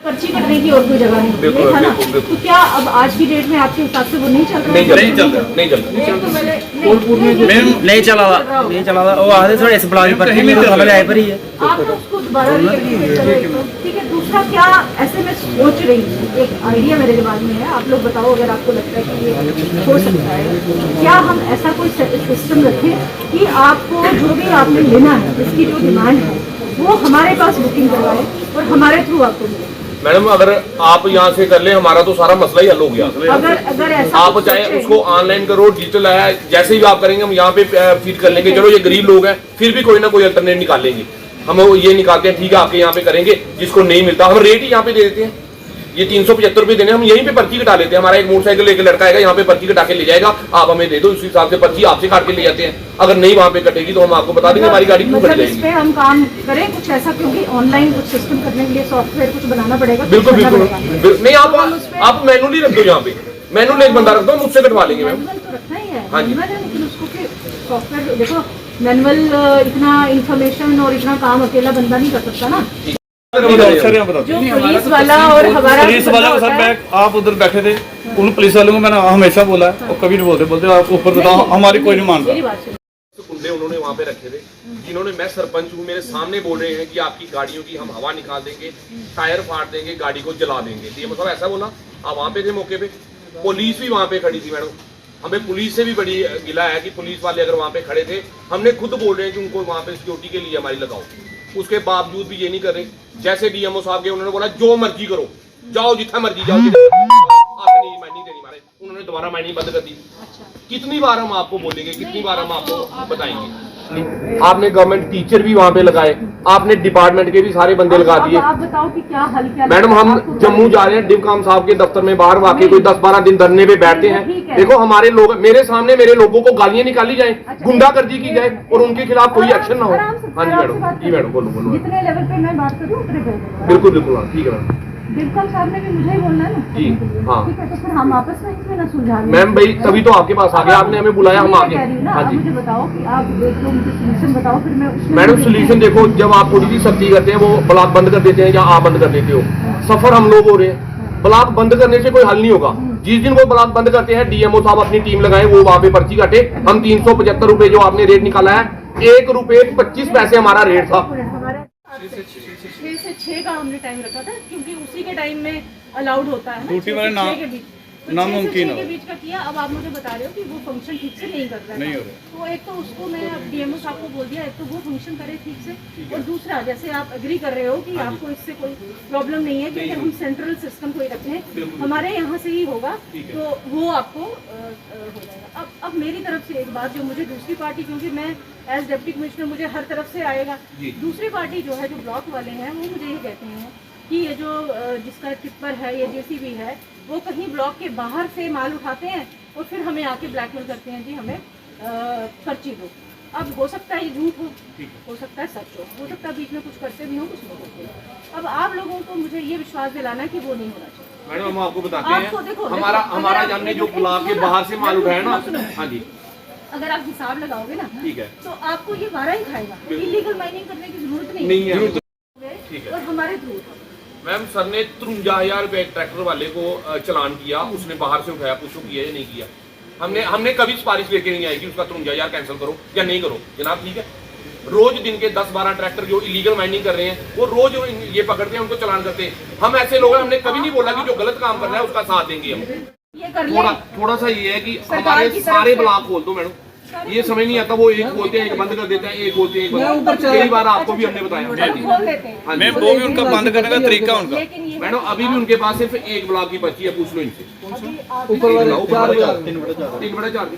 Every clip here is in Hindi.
पर्ची कटने की और कोई जगह नहीं है ना। तो क्या अब आज की डेट में आपके हिसाब से वो नहीं चल रहा? नहीं चला था वो आधे थोड़े इस ब्लॉग पर ही मेरे सामने आए पर ही है। आप तो उसको दोबारा ठीक है। दूसरा क्या ऐसे मैं सोच रही हूँ, एक आइडिया मेरे दिमाग में है, आप लोग बताओ अगर आपको लगता है कि ये हो सकता है। क्या हम ऐसा कोई सिस्टम रखें कि आपको जो भी आपने लेना है, इसकी जो डिमांड है वो हमारे पास बुकिंग करवाए और हमारे थ्रू आपको मिले। मैडम अगर आप यहाँ से कर ले हमारा तो सारा मसला ही हल हो गया। अगर ऐसा आप चाहे उसको ऑनलाइन करो, डिजिटल है, जैसे ही आप करेंगे हम यहाँ पे फीड कर लेंगे। चलो ये गरीब लोग हैं, फिर भी कोई ना कोई अल्टरनेट निकालेंगे। हम ये निकालते हैं, ठीक है आपके यहाँ पे करेंगे, जिसको नहीं मिलता हम रेट ही यहाँ पे दे देते हैं। ये 375 रुपए देने, हम यहीं पे पर्ची कटा लेते हैं। हमारा एक मोटरसाइकिल लेकर लड़का आएगा, यहाँ पे पर्ची कटा के ले जाएगा, आप हमें दे दो, उस हिसाब से पर्ची आपसे काट के ले जाते हैं। अगर नहीं वहाँ पे कटेगी तो हम आपको बता देंगे हमारी गाड़ी क्यों कट जाएगी। इस पे हम काम करें कुछ ऐसा, क्योंकि ऑनलाइन कुछ सिस्टम करने के लिए सॉफ्टवेयर कुछ बनाना पड़ेगा। बिल्कुल नहीं, आप मैनुअली रख दो, यहाँ पे मैनुअल एक बंदा रख दो, मुझसे कटवा लेंगे मैम। तो रखना ही है, हाँ जी। लेकिन उसको सॉफ्टवेयर देखो, मैनुअल इतना इंफॉर्मेशन और इतना काम अकेला बंदा नहीं कर सकता ना। जो पुलिस वाला और हमारा पुलिस वाला सर मैं आप उधर बैठे थे, उन पुलिस वालों को मैंने हमेशा बोला है और कभी नहीं बोलते आप ऊपर बताओ, हमारी कोई नहीं मानता। कुंडे उन्होंने वहाँ पे रखे थे, जिन्होंने, मैं सरपंच हूँ, मेरे सामने बोल रहे हैं कि आपकी गाड़ियों की हम हवा निकाल देंगे, टायर फाड़ देंगे, गाड़ी को जला देंगे। तो ये मतलब ऐसा बोला, आप वहाँ पे थे मौके पे, पुलिस भी वहाँ पे खड़ी थी मैडम। हमें पुलिस से भी बड़ी गिला है कि पुलिस वाले अगर वहाँ पे खड़े थे, हमने खुद बोल रहे हैं कि उनको वहाँ पे सिक्योरिटी के लिए हमारी लगाओ, उसके बावजूद भी ये नहीं कर रहे। जैसे डीएमओ साहब के, उन्होंने बोला जो मर्जी करो, जाओ जितना मर्जी जाओ, नहीं देनी मारे, उन्होंने दोबारा माइनिंग बंद कर दी। कितनी बार हम आपको बोलेंगे, कितनी बार हम आपको बताएंगे। आपने गवर्नमेंट टीचर भी वहाँ पे लगाए, आपने डिपार्टमेंट के भी सारे बंदे लगा दिए। आप बताओ कि क्या हल क्या। मैडम हम जम्मू जा रहे हैं, डिवकाम साहब के दफ्तर में बाहर वाकई कोई 10-12 दिन धरने पे बैठते हैं। देखो हमारे लोग, मेरे सामने मेरे लोगों को गालियां निकाली जाए, गुंडागर्दी की जाए और उनके खिलाफ कोई एक्शन ना हो। हाँ जी मैडम, जी मैडम बोलो। जितने लेवल पे मैं बात करूँ बिल्कुल ठीक है मैम। डिवकाम साहब ने भी मुझे ही बोलना है ना जी, हाँ ठीक है। तो फिर हम आपस में इसमें ना सुलझा लें। मैम भाई तभी तो आपके पास आ गया, आपने हमें बुलाया, हम आ गए। हाँ जी, मुझे बताओ कि आप देखो, मुझे सोल्यूशन बताओ, फिर मैं मैडम सोल्यूशन देखो, जब आप थोड़ी सी सख्ती करते हैं, वो ब्लॉक बंद कर देते हैं या आप बंद कर देते हो, सफर हम लोग हो रहे हैं। ब्लॉक बंद करने से कोई हल नहीं होगा। जिस दिन वो ब्लॉक बंद करते हैं, डीएमओ साहब अपनी टीम लगाए, वो वहाँ पे पर्ची काटे। हम 375 रुपए जो आपने रेट निकाला है, 1 रुपए 25 पैसे हमारा रेट था। 6 से 6 का हमने टाइम रखा था, क्योंकि उसी के टाइम में अलाउड होता है ड्यूटी वाले नामुमकिन के बीच का किया। अब आप मुझे बता रहे हो कि वो फंक्शन ठीक से नहीं कर रहा है, तो एक तो उसको मैं डीएमओ साहब को बोल दिया, एक तो वो फंक्शन करे ठीक से, और दूसरा जैसे आप एग्री कर रहे हो कि आपको इससे कोई प्रॉब्लम नहीं है कि अगर हम सेंट्रल सिस्टम कोई रखें, हमारे यहाँ से ही होगा, तो वो आपको हो जाएगा। अब मेरी तरफ से एक बात, जो मुझे दूसरी पार्टी, क्योंकि मैं एज डिप्टी कमिश्नर मुझे हर तरफ से आएगा, दूसरी पार्टी जो है, जो ब्लॉक वाले हैं, वो मुझे ये कहते हैं कि ये जो जिसका टिप्पर है, ये जेसीबी है, वो कहीं ब्लॉक के बाहर से माल उठाते हैं और फिर हमें आके ब्लैकमेल करते हैं, जी हमें पर्ची दो। अब हो सकता है ये झूठ हो सकता है सच हो सकता है बीच में कुछ करते भी हो, कुछ नहीं करते। अब आप लोगों को मुझे ये विश्वास दिलाना है कि वो नहीं होना चाहिए। मैडम हम आपको बताते हैं, हमारा हमने जो ब्लॉक के बाहर से माल उठाया ना, हाँ जी, अगर आप हिसाब लगाओगे ना, ठीक है, तो आपको ये 12 ही खाएगा। इलीगल माइनिंग करने की जरूरत नहीं है, और हमारे थ्रू। मैम सर ने 53,000 रुपए ट्रैक्टर वाले को चलान किया, उसने बाहर से उठाया, पूछो किया या नहीं किया। हमने कभी सिफारिश लेके नहीं आई कि उसका 53,000 कैंसिल करो या नहीं करो। जनाब ठीक है, रोज दिन के 10-12 ट्रैक्टर जो इलीगल माइनिंग कर रहे हैं, वो रोज ये पकड़ते हैं, उनको चलान करते हैं। हम ऐसे लोग हैं, हमने कभी नहीं बोला कि जो गलत काम कर रहा है उसका साथ देंगे हम। थोड़ा सा ये है कि हमारे सारे ब्लॉक खोल दो मैडम, ये समझ नहीं आता, वो एक खोलते हैं, एक बंद कर देते हैं, एक खोलते हैं, एक बंद। कई बार आपको भी हमने बताया, मैं वो भी उनका बंद करने का तरीका उनका। मैडम अभी भी उनके पास सिर्फ एक ब्लॉक की पर्ची है, पूछ लो इनसे। ऊपर वाले 3/4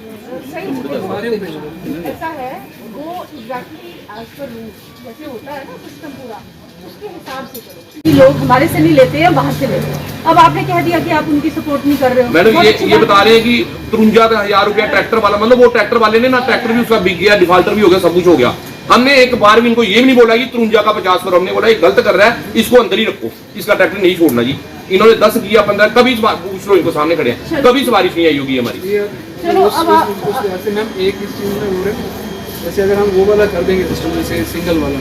ऐसा है, वो एग्जैक्टली एज पर रूल जैसे होता है ना सिस्टम पूरा, उसके हिसाब से करो। लोग हमारे से नहीं लेते हैं, बाहर से लेते हैं। अब आपने कह दिया कि आप उनकी सपोर्ट नहीं कर रहे हो। मैडम ये बता रहे हैं कि 53,000 रुपया ट्रैक्टर वाला, मतलब वो ट्रैक्टर वाले ने ना, ट्रैक्टर भी उसका बिक गया, डिफॉल्टर भी हो गया, सब कुछ हो गया। हमने एक बार भी इनको ये भी नहीं बोला कि 53 का 50 करो, हमने बोला ये गलत कर रहा है, इसको अंदर ही रखो, इसका ट्रैक्टर नहीं छोड़ना जी। इन्होंने 10 किया, 15, कभी पूछ लो, इनको सामने खड़े हैं, कभी सवारिश नहीं आई होगी हमारी। चलो अब मैम एक इस चीज में जैसे अगर हम वो वाला कर देंगे सिस्टम, जैसे सिंगल वाला,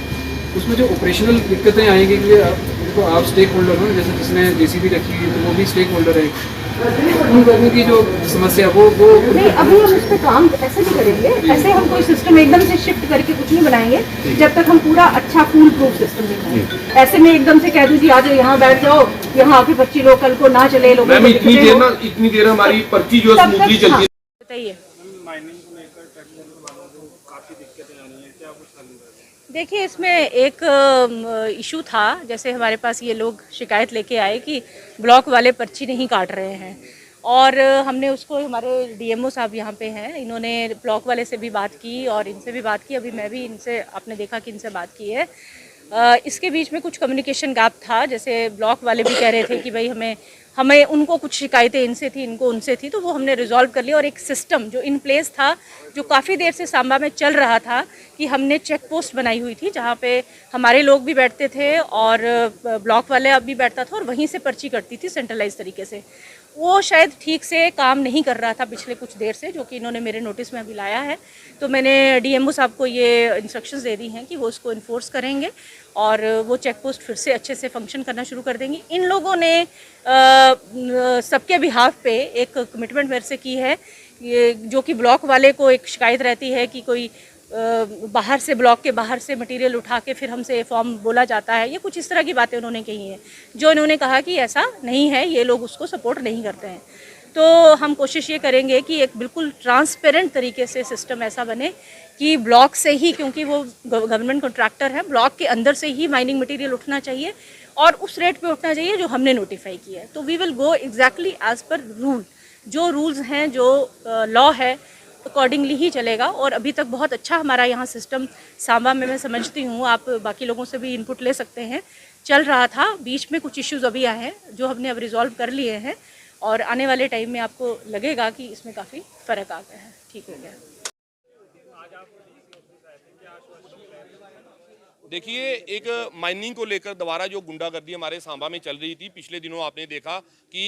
उसमें जो ऑपरेशनल दिक्कतें आएंगी क्योंकि देखो आप स्टेक होल्डर हो, जैसे जिसने जेसीबी रखी हुई है तो वो भी स्टेक होल्डर है। उन लोगों की जो समस्या वो नहीं, अभी हम इस पे काम ऐसे नहीं करेंगे, ऐसे हम कोई सिस्टम एकदम से शिफ्ट करके कुछ नहीं बनाएंगे जब तक हम पूरा अच्छा फूल प्रूफ सिस्टम नहीं बनाएंगे। ऐसे में एकदम से कह दूँ जी आज यहाँ बैठ जाओ, यहाँ आके 25 लोग कल को ना चले, लोगों को इतनी देर हमारी पर्ची जो स्मूथली चलती है। बताइए। देखिए, इसमें एक इशू था, जैसे हमारे पास ये लोग शिकायत लेके आए कि ब्लॉक वाले पर्ची नहीं काट रहे हैं, और हमने उसको, हमारे डीएमओ साहब यहाँ पे हैं, इन्होंने ब्लॉक वाले से भी बात की और इनसे भी बात की। अभी मैं भी इनसे, आपने देखा कि इनसे बात की है। इसके बीच में कुछ कम्युनिकेशन गैप था, जैसे ब्लॉक वाले भी कह रहे थे कि भाई हमें उनको कुछ शिकायतें इनसे थी, इनको उनसे थी, तो वो हमने रिजॉल्व कर लिया। और एक सिस्टम जो इन प्लेस था, जो काफ़ी देर से सांबा में चल रहा था, कि हमने चेक पोस्ट बनाई हुई थी जहाँ पे हमारे लोग भी बैठते थे और ब्लॉक वाले अब भी बैठता था, और वहीं से पर्ची कटती थी सेंट्रलाइज तरीके से। वो शायद ठीक से काम नहीं कर रहा था पिछले कुछ देर से, जो कि इन्होंने मेरे नोटिस में अभी लाया है। तो मैंने डीएमओ साहब को ये इंस्ट्रक्शंस दे दी हैं कि वो इसको इन्फोर्स करेंगे और वो चेक पोस्ट फिर से अच्छे से फंक्शन करना शुरू कर देंगी। इन लोगों ने सबके बिहाफ पे एक कमिटमेंट मेरे से की है, ये जो कि ब्लॉक वाले को एक शिकायत रहती है कि कोई बाहर से, ब्लॉक के बाहर से मटेरियल उठा के फिर हमसे फॉर्म बोला जाता है, ये कुछ इस तरह की बातें उन्होंने कही हैं, जो इन्होंने कहा कि ऐसा नहीं है, ये लोग उसको सपोर्ट नहीं करते हैं। तो हम कोशिश ये करेंगे कि एक बिल्कुल ट्रांसपेरेंट तरीके से सिस्टम ऐसा बने कि ब्लॉक से ही, क्योंकि वो गवर्नमेंट कॉन्ट्रैक्टर है, ब्लॉक के अंदर से ही माइनिंग मटेरियल उठना चाहिए और उस रेट पे उठना चाहिए जो हमने नोटिफाई किया है। तो we will go exactly as per rule, जो रूल्स हैं, जो लॉ है, अकॉर्डिंगली ही चलेगा। और अभी तक बहुत अच्छा हमारा यहाँ सिस्टम सांबा में, मैं समझती हूँ, आप बाकी लोगों से भी इनपुट ले सकते हैं, चल रहा था। बीच में कुछ इश्यूज़ अभी आए हैं जो हमने अब रिजॉल्व कर लिए हैं, और आने वाले टाइम में आपको लगेगा कि इसमें काफ़ी फ़र्क आ गया है, ठीक हो गया। देखिए, एक माइनिंग को लेकर दोबारा जो गुंडागर्दी हमारे सांबा में चल रही थी, पिछले दिनों आपने देखा कि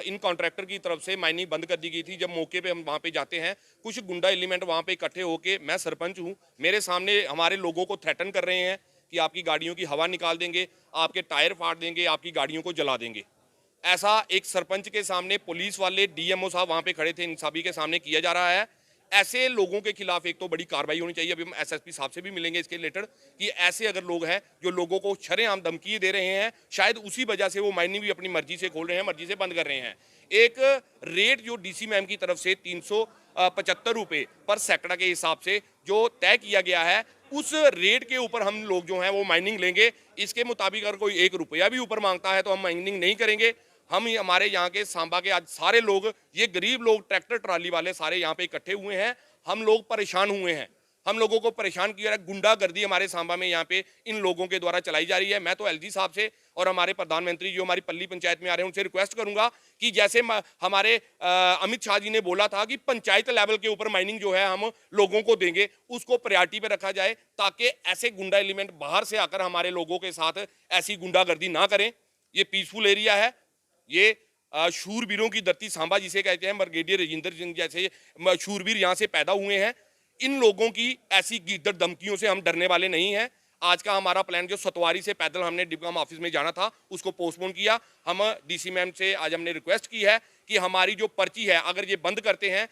इन कॉन्ट्रैक्टर की तरफ से माइनिंग बंद कर दी गई थी। जब मौके पे हम वहाँ पे जाते हैं, कुछ गुंडा एलिमेंट वहाँ पे इकट्ठे होके, मैं सरपंच हूँ, मेरे सामने हमारे लोगों को थ्रेटन कर रहे हैं कि आपकी गाड़ियों की हवा निकाल देंगे, आपके टायर फाड़ देंगे, आपकी गाड़ियों को जला देंगे। ऐसा एक सरपंच के सामने पुलिस वाले, डीएमओ साहब वहाँ पे खड़े थे, इन सभी के सामने किया जा रहा है। ऐसे लोगों के खिलाफ एक तो बड़ी कार्रवाई होनी चाहिए। अभी हम एसएसपी साहब से भी मिलेंगे इसके रिलेटेड कि ऐसे अगर लोग हैं जो लोगों को शरेआम धमकी दे रहे हैं, शायद उसी वजह से वो माइनिंग भी अपनी मर्जी से खोल रहे हैं, मर्जी से बंद कर रहे हैं। एक रेट जो डीसी मैम की तरफ से 375 रुपये पर सैकड़ा के हिसाब से जो तय किया गया है, उस रेट के ऊपर हम लोग जो हैं वो माइनिंग लेंगे। इसके मुताबिक अगर कोई 1 रुपया भी ऊपर मांगता है तो हम माइनिंग नहीं करेंगे। हम हमारे यहाँ के सांबा के आज सारे लोग, ये गरीब लोग, ट्रैक्टर ट्राली वाले सारे यहाँ पे इकट्ठे हुए हैं। हम लोग परेशान हुए हैं, हम लोगों को परेशान किया है। गुंडागर्दी हमारे सांबा में यहाँ पे इन लोगों के द्वारा चलाई जा रही है। मैं तो एलजी साहब से और हमारे प्रधानमंत्री जो हमारी पल्ली पंचायत में आ रहे हैं उनसे रिक्वेस्ट करूंगा कि जैसे हमारे अमित शाह जी ने बोला था कि पंचायत लेवल के ऊपर माइनिंग जो है हम लोगों को देंगे, उसको प्रायोरिटी पे रखा जाए, ताकि ऐसे गुंडा एलिमेंट बाहर से आकर हमारे लोगों के साथ ऐसी गुंडागर्दी ना करें। ये पीसफुल एरिया है, ये शूरवीरों की धरती सांबा जिसे कहते हैं, ब्रिगेडियर राजेंद्र सिंह जैसे शूरवीर यहाँ से पैदा हुए हैं। इन लोगों की ऐसी गिद्दड़ धमकियों से हम डरने वाले नहीं हैं। आज का हमारा प्लान जो सतवारी से पैदल हमने डिप्टी ऑफिस में जाना था, उसको पोस्टपोन किया। हम डीसी मैम से आज हमने रिक्वेस्ट की है कि हमारी जो पर्ची है, अगर ये बंद करते हैं